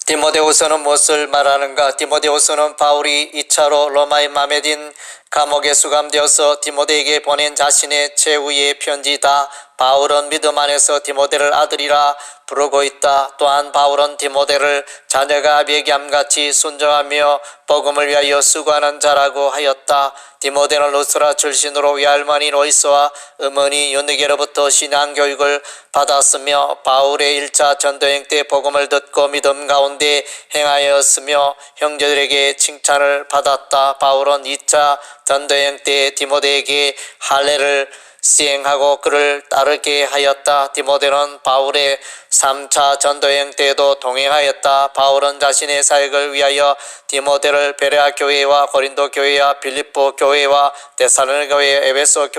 디모데후서는 무엇을 말하는가? 디모데후서는 바울이 2차로 로마의 마메딘 감옥에 수감되어서 디모데에게 보낸 자신의 최후의 편지이다. 바울은 믿음 안에서 디모데를 아들이라 부르고 있다. 또한 바울은 디모데를 자녀가 아비에게함같이 순종하며 복음을 위하여 수고하는 자라고 하였다. 디모데는 루스라 출신으로 외할머니 로이스와 어머니 유느게로부터 신앙교육을 받았으며 바울의 1차 전도행 때 복음을 듣고 믿음 가운데 행하였으며 형제들에게 칭찬을 받았다. 바울은 2차 전도행 때 디모데에게 할례를 시행하고 그를 따르게 하였다. 디모데는 바울의 3차 전도행 때에도 동행하였다. 바울은 자신의 사역을 위하여 디모데를 베레아 교회와 고린도 교회와 빌립보 교회와 데살로니가 교회, 에베소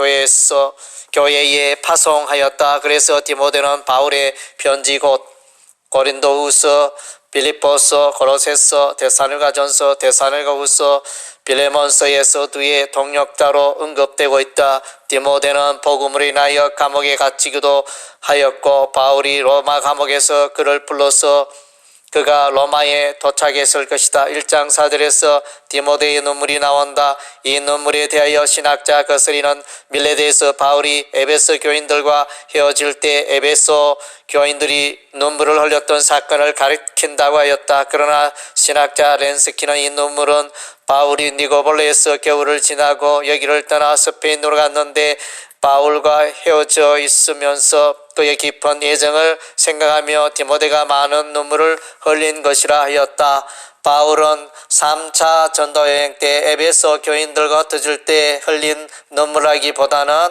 교회에 파송하였다. 그래서 디모데는 바울의 편지 곧 고린도후서, 빌립보서, 고로새서, 데살로니가전서, 데살로니가후서, 빌레몬서에서 그의 동역자로 언급되고 있다. 디모데는 복음으로 인하여 감옥에 갇히기도 하였고 바울이 로마 감옥에서 그를 불러서 그가 로마에 도착했을 것이다. 1장 4절에서 디모데의 눈물이 나온다. 이 눈물에 대하여 신학자 거스리는 밀레드에서 바울이 에베소 교인들과 헤어질 때 에베소 교인들이 눈물을 흘렸던 사건을 가리킨다고 하였다. 그러나 신학자 렌스키는 이 눈물은 바울이 니고볼레에서 겨울을 지나고 여기를 떠나 스페인으로 갔는데 바울과 헤어져 있으면서 그의 깊은 애정을 생각하며 디모데가 많은 눈물을 흘린 것이라 하였다. 바울은 3차 전도여행 때 에베소 교인들과 터질 때 흘린 눈물하기보다는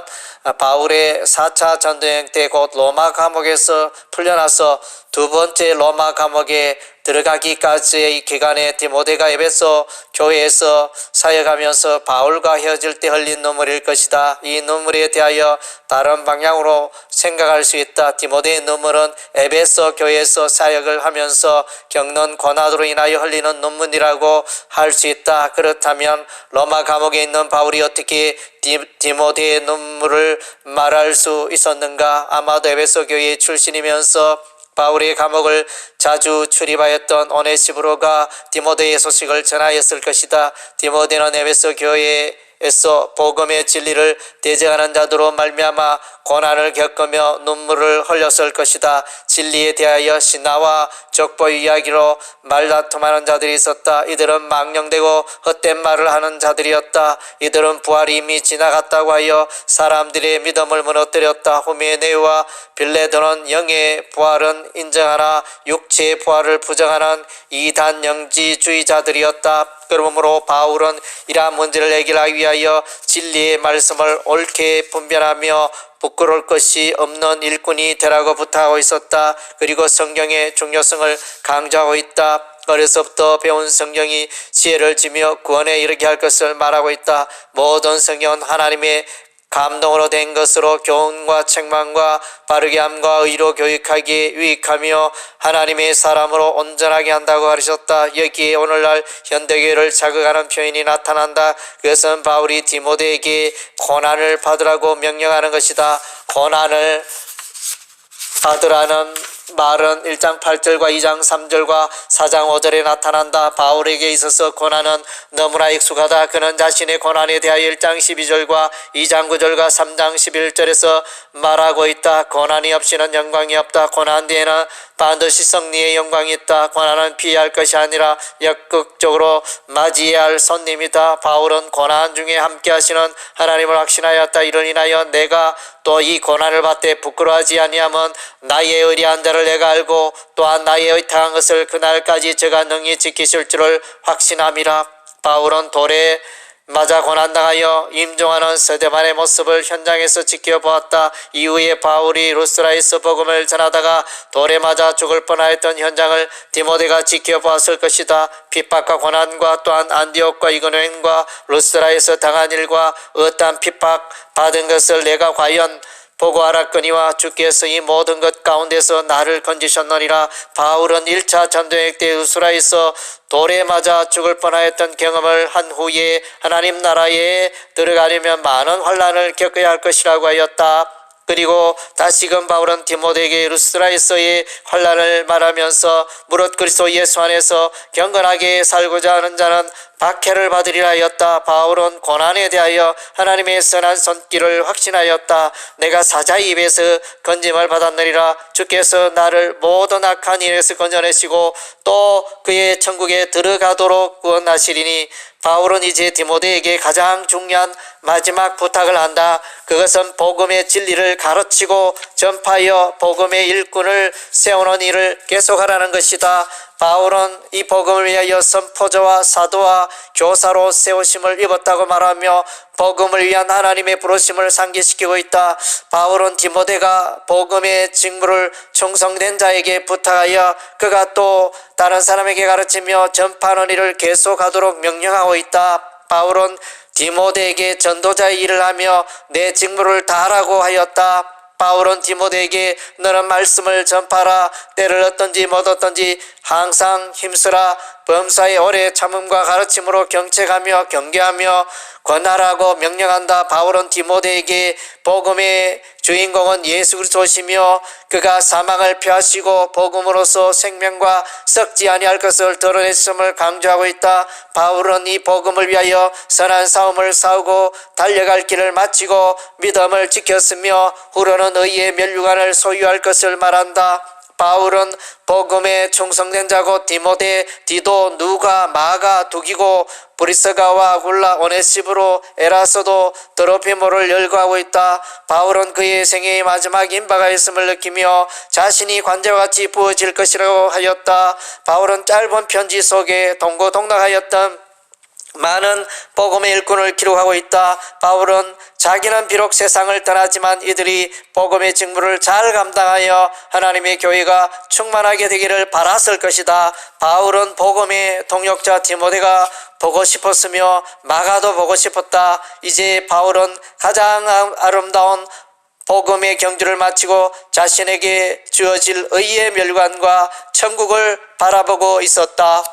바울의 4차 전도여행 때 곧 로마 감옥에서 풀려나서 두 번째 로마 감옥에 들어가기까지의 기간에 디모데가 에베소 교회에서 사역하면서 바울과 헤어질 때 흘린 눈물일 것이다. 이 눈물에 대하여 다른 방향으로 생각할 수 있다. 디모데의 눈물은 에베소 교회에서 사역을 하면서 겪는 고난으로 인하여 흘리는 눈물이라고 할 수 있다. 그렇다면 로마 감옥에 있는 바울이 어떻게 디모데의 눈물을 말할 수 있었는가? 아마도 에베소 교회 출신이면서 바울의 감옥을 자주 출입하였던 오네시브로가 디모데의 소식을 전하였을 것이다. 디모데는 에베소 교회에서 복음의 진리를 대적하는 자들로 말미암아 고난을 겪으며 눈물을 흘렸을 것이다. 진리에 대하여 신화와 족보 이야기로 말다툼하는 자들이 있었다. 이들은 망령되고 헛된 말을 하는 자들이었다. 이들은 부활이 이미 지나갔다고 하여 사람들의 믿음을 무너뜨렸다. 후메네와 빌레도는 영의 부활은 인정하나 육체의 부활을 부정하는 이단 영지주의자들이었다. 그러므로 바울은 이러한 문제를 해결하기 위하여 진리의 말씀을 옳게 분별하며 부끄러울 것이 없는 일꾼이 되라고 부탁하고 있었다. 그리고 성경의 중요성을 강조하고 있다. 어려서부터 배운 성경이 지혜를 주며 구원에 이르게 할 것을 말하고 있다. 모든 성경은 하나님의 감동으로 된 것으로 교훈과 책망과 바르게 함과 의로 교육하기에 유익하며 하나님의 사람으로 온전하게 한다고 가르쳤다. 여기에 오늘날 현대교회를 자극하는 표현이 나타난다. 그것은 바울이 디모데에게 고난을 받으라고 명령하는 것이다. 고난을 받으라는 말은 1장 8절과 2장 3절과 4장 5절에 나타난다. 바울에게 있어서 고난은 너무나 익숙하다. 그는 자신의 고난에 대하여 1장 12절과 2장 9절과 3장 11절에서 말하고 있다. 고난이 없이는 영광이 없다. 고난 뒤에는 반드시 승리의 영광이 있다. 고난은 피할 것이 아니라 적극적으로 맞이해야 할 손님이다. 바울은 고난 중에 함께 하시는 하나님을 확신하였다. 이를 인하여 내가 또 이 고난을 받되 부끄러워하지 아니하면 나의 의리한 자를 내가 알고 또한 나의 의탁한 것을 그날까지 저가 능히 지키실 줄을 확신함이라. 바울은 돌에 맞아 고난당하여 임종하는 스데반의 모습을 현장에서 지켜보았다. 이후에 바울이 루스라에서 복음을 전하다가 돌에 맞아 죽을 뻔하였던 현장을 디모데가 지켜보았을 것이다. 핍박과 고난과 또한 안디옥과 이거노행과 루스라에서 당한 일과 어떠한 핍박 받은 것을 내가 과연 보고 알았거니와 주께서 이 모든 것 가운데서 나를 건지셨느니라. 바울은 1차 전도여행 때 루스라에서 돌에 맞아 죽을 뻔하였던 경험을 한 후에 하나님 나라에 들어가려면 많은 환난을 겪어야 할 것이라고 하였다. 그리고 다시금 바울은 디모데에게 루스드라에서의 환난을 말하면서 무릇 그리스도 예수 안에서 경건하게 살고자 하는 자는 박해를 받으리라 하였다. 바울은 고난에 대하여 하나님의 선한 손길을 확신하였다. 내가 사자의 입에서 건짐을 받았느니라. 주께서 나를 모든 악한 일에서 건져내시고 또 그의 천국에 들어가도록 구원하시리니 바울은 이제 디모데에게 가장 중요한 마지막 부탁을 한다. 그것은 복음의 진리를 가르치고 전파하여 복음의 일꾼을 세우는 일을 계속하라는 것이다. 바울은 이 복음을 위하여 선포자와 사도와 교사로 세우심을 입었다고 말하며 복음을 위한 하나님의 부르심을 상기시키고 있다. 바울은 디모데가 복음의 직무를 충성된 자에게 부탁하여 그가 또 다른 사람에게 가르치며 전파하는 일을 계속하도록 명령하고 있다. 바울은 디모데에게 전도자의 일을 하며 내 직무를 다하라고 하였다. 바울은 디모데에게 너는 말씀을 전파하라. 때를 얻든지 못 얻든지 항상 힘쓰라. 범사의 오래 참음과 가르침으로 경책하며 경계하며 권하라고 명령한다. 바울은 디모데에게 복음의 주인공은 예수 그리스도시며 그가 사망을 피하시고 복음으로서 생명과 썩지 아니할 것을 드러냈음을 강조하고 있다. 바울은 이 복음을 위하여 선한 싸움을 싸우고 달려갈 길을 마치고 믿음을 지켰으며 후로는 의의 면류관을 소유할 것을 말한다. 바울은 복음에 충성된 자고 디모데, 디도, 누가, 마가, 두기고 브리스가와 아굴라, 오네시브로, 에라서도, 드로피모를 열거하고 있다. 바울은 그의 생애의 마지막 임바가 있음을 느끼며 자신이 관제와 같이 부어질 것이라고 하였다. 바울은 짧은 편지 속에 동고동락하였던 많은 복음의 일꾼을 기록하고 있다. 바울은 자기는 비록 세상을 떠나지만 이들이 복음의 직무를 잘 감당하여 하나님의 교회가 충만하게 되기를 바랐을 것이다. 바울은 복음의 동역자 디모데가 보고 싶었으며 마가도 보고 싶었다. 이제 바울은 가장 아름다운 복음의 경주를 마치고 자신에게 주어질 의의 멸관과 천국을 바라보고 있었다.